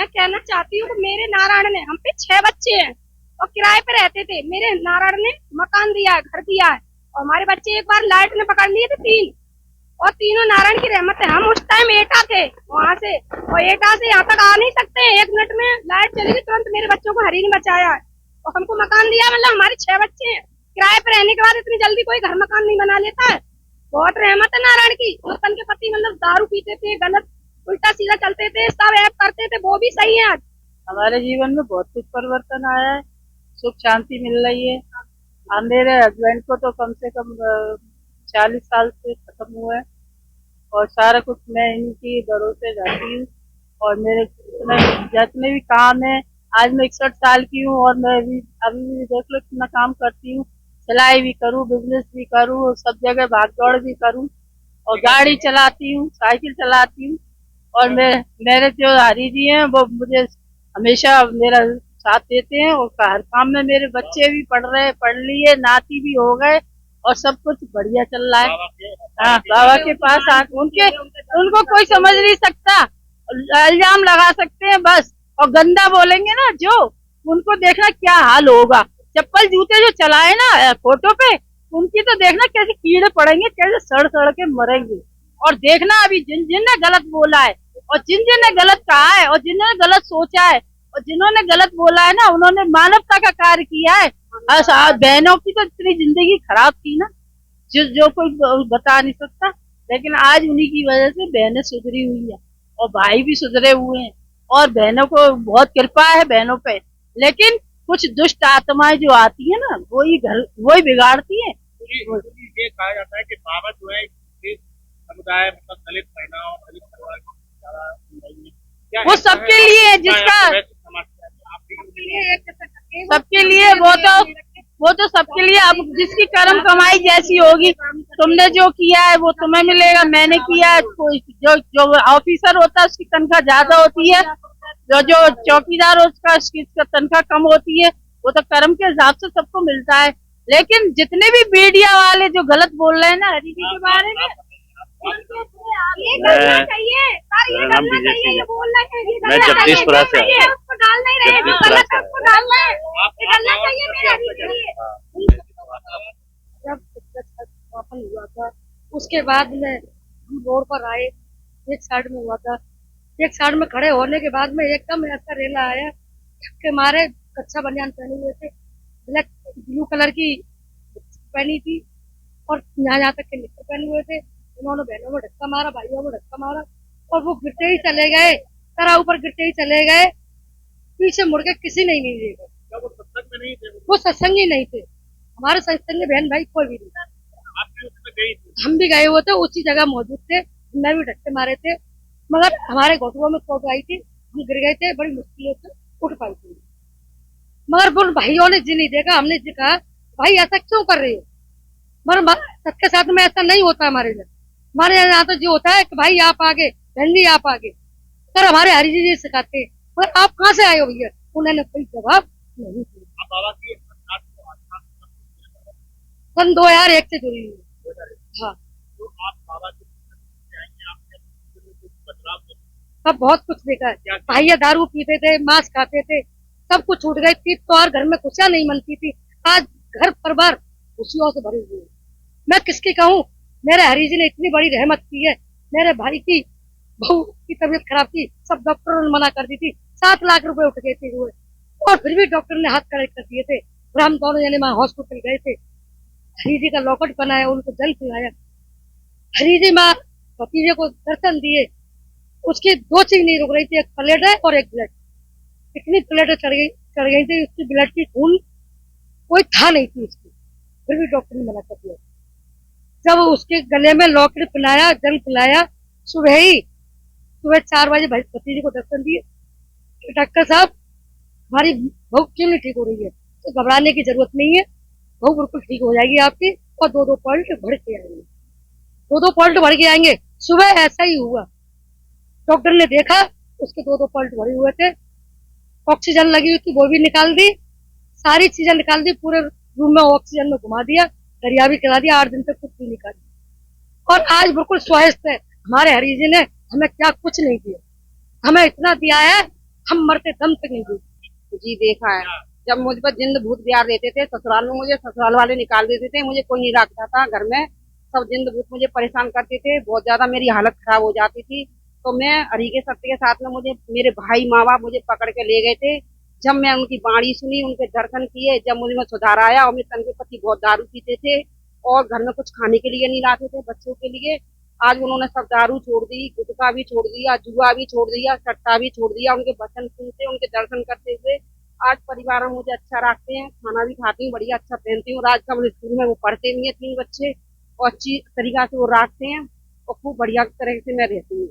मैं कहना चाहती हूँ कि मेरे नारायण ने, हम पे 6 बच्चे हैं और किराए पे रहते थे। मेरे नारायण ने मकान दिया है, घर दिया है, और हमारे बच्चे एक बार लाइट ने पकड़ लिए थे 3, और तीनों नारायण की रहमत है। हम उस टाइम एटा थे वहाँ से, और एटा से यहाँ तक आ नहीं सकते। 1 मिनट में लाइट चली गई, तुरंत मेरे बच्चों को हरी ने बचाया है और हमको मकान दिया। मतलब हमारे 6 बच्चे हैं, किराए पे रहने के बाद इतनी जल्दी कोई घर मकान नहीं बना लेता है। बहुत रहमत है नारायण की। वतन के पति मतलब दारू पीते थे, गलत उल्टा सीधा चलते थे, सब ऐप करते थे, वो भी सही है आज। हमारे जीवन में बहुत कुछ परिवर्तन आया है, सुख शांति मिल रही है। अब मेरे हस्बैंड को तो कम से कम 40 साल से खत्म हुआ है और सारा कुछ मैं इनकी भरोसे जाती हूँ। और मेरे जितने भी काम है, आज मैं 61 साल की हूँ और मैं भी अभी भी देख लो कितना काम करती हूँ। सिलाई भी करूँ, बिजनेस भी करूँ, सब जगह भाग दौड़ भी करूँ और गाड़ी चलाती हूँ, साइकिल चलाती हूँ। और मेरे जो हरी जी हैं वो मुझे हमेशा मेरा साथ देते हैं और हर काम में। मेरे बच्चे भी पढ़ लिए, नाती भी हो गए और सब कुछ बढ़िया चल रहा है। हाँ, बाबा के पास उनके उनको कोई समझ नहीं सकता, इल्जाम लगा सकते हैं बस, और गंदा बोलेंगे ना जो, उनको देखना क्या हाल होगा। चप्पल जूते जो चलाए ना फोटो पे, उनकी तो देखना कैसे कीड़े पड़ेंगे, कैसे सड़ सड़ के मरेंगे। और देखना अभी जिन जिन ने गलत बोला है और जिन जिन ने गलत कहा है और जिन्होंने गलत सोचा है और जिन्होंने गलत बोला है ना, उन्होंने मानवता का कार्य किया है। बहनों की तो इतनी जिंदगी खराब थी ना, जो कोई बता नहीं सकता। लेकिन आज उन्हीं की वजह से बहनें सुधरी हुई है और भाई भी सुधरे हुए हैं और बहनों को बहुत कृपा है बहनों पे। लेकिन कुछ दुष्ट आत्माएं जो आती है ना, वही बिगाड़ती है। ये कहा जाता है कि बाबा जो है समुदाय मतलब दलित महिलाओं, दलित परिवार को ज्यादा वो सबके लिए है, जिसका सबके लिए वो तो सबके लिए। अब जिसकी कर्म कमाई जैसी होगी, तुमने जो किया है वो तुम्हें मिलेगा, मैंने किया है। जो ऑफिसर होता है उसकी तनख्वाह ज्यादा होती है, जो चौकीदार हो उसका तनख्वाह कम होती है। वो तो कर्म के हिसाब से सबको मिलता है। लेकिन जितने भी मीडिया वाले जो गलत बोल रहे हैं ना हरी जी के बारे में, ये करना चाहिए सर, ये करना चाहिए, ये बोलना चाहिए। मैं जगदीशपुरा से उसको डाल नहीं रहे, जो गलत है उसको डालना है, ये करना चाहिए मेरा लिए। जब समापन हुआ था उसके बाद में हम रोड पर आए, एक साइड में हुआ था। एक साइड में खड़े होने के बाद में एकदम ऐसा रेला आया कि हमारे कच्चा बनियान पहने हुए थे, ब्लैक ब्लू कलर की पहनी थी और यहाँ तक के निक्कर पहने हुए थे। उन्होंने बहनों में धक्का मारा, भाइयों में धक्का मारा और वो गिरते ही चले गए, तरह ऊपर गिरते ही चले गए। पीछे मुड़ के किसी ने नहीं देखा। वो सत्संग में नहीं थे, वो सत्संग ही नहीं थे, हमारे सत्संग बहन भाई कोई भी नहीं। हम भी गए हुए थे, उसी जगह मौजूद थे, मैं भी धक्के मारे थे, मगर हमारे घुटनों में चोट आई थी, हम गिर गए थे, बड़ी मुश्किलों से उठ पाई थी। मगर उन भाइयों ने जी नहीं देखा। हमने जी कहा भाई ऐसा क्यों कर रहे हो, मगर सबके साथ में ऐसा नहीं होता। हमारे यहाँ तो जो होता है कि भाई आप आगे, बहन जी आप आगे, सर हमारे हरी जी सिखाते हैं। मगर आप कहाँ से आए हो भैया, उन्होंने कोई जवाब नहीं दिया। बाबा की सन 2001 से जुड़ी हुई। हाँ, तो आप बाबा की सब बहुत कुछ देखा है। भैया दारू पीते थे, मांस खाते थे, सब कुछ छूट गई थी तो और घर में खुशियां नहीं मनती थी। आज घर परिवार खुशियों से भरे हुए हैं। मैं किसकी कहूँ, मेरे हरी जी ने इतनी बड़ी रहमत की है। मेरे भाई की बहू की तबीयत खराब थी, सब डॉक्टरों ने मना कर दी थी, 7 लाख रुपए उठ गए थे हुए, और फिर भी डॉक्टर ने हाथ खड़े कर दिए थे। फिर हम दोनों जने वहां हॉस्पिटल गए थे, हरी जी का लॉकेट बनाया, उनको जल पिलाया। हरी जी माँ भतीजे को दर्शन दिए। उसकी 2 चीज नहीं रुक रही थी, एक प्लेट है और एक ब्लड। इतनी प्लेटें चढ़ गई थी, उसकी ब्लड की खून कोई था नहीं थी उसकी, फिर भी डॉक्टर ने मना कर दिया। जब उसके गले में लॉकेट पिलाया, जल पिलाया, सुबह 4 बजे भतीजे को दर्शन दिए। डॉक्टर साहब हमारी बहू क्यों नहीं ठीक हो रही है, तो घबराने की जरूरत नहीं है, बहू बिल्कुल ठीक हो जाएगी आपकी, और 2-2 पॉइंट बढ़ के आएंगे, 2-2 पॉइंट बढ़ के आएंगे। सुबह ऐसा ही हुआ, डॉक्टर ने देखा उसके 2-2 पॉइंट बढ़े हुए थे। ऑक्सीजन लगी हुई थी वो भी निकाल दी, सारी चीजें निकाल दी, पूरे रूम में ऑक्सीजन में घुमा दिया, दरिया भी करा दिया, 8 दिन तक कुछ भी निकाल दिया। और आज बिल्कुल स्वस्थ है। हमारे हरी जी ने हमें क्या कुछ नहीं दिया, हमें इतना दिया है हम मरते दम तक नहीं भूलते। जी देखा है। जब मुझ पर जिंद भूत बिहार देते थे ससुराल में, मुझे ससुराल वाले निकाल देते थे, मुझे कोई नहीं रखता था घर में। सब जिंद भूत मुझे परेशान करते थे, बहुत ज्यादा मेरी हालत खराब हो जाती थी। तो मैं हरि के सत्य के साथ में, मुझे मेरे भाई माँ बाप मुझे पकड़ के ले गए थे। जब मैं उनकी बाणी सुनी, उनके दर्शन किए, जब मुझे में सुधार आया। और मेरे तन के पति बहुत दारू पीते थे और घर में कुछ खाने के लिए नहीं लाते थे बच्चों के लिए। आज उन्होंने सब दारू छोड़ दी, गुटखा भी छोड़ दिया, जुआ भी छोड़ दिया, सट्टा भी छोड़ दिया। उनके वचन सुनते, उनके दर्शन करते हुए आज परिवार में मुझे अच्छा रखते हैं, खाना भी खाती हूँ, बढ़िया अच्छा पहनती हूँ। आज कब स्कूल में वो पढ़ते भी हैं 3 बच्चे, और अच्छी तरीका से वो रखते हैं और खूब बढ़िया तरह से मैं रहती हूँ।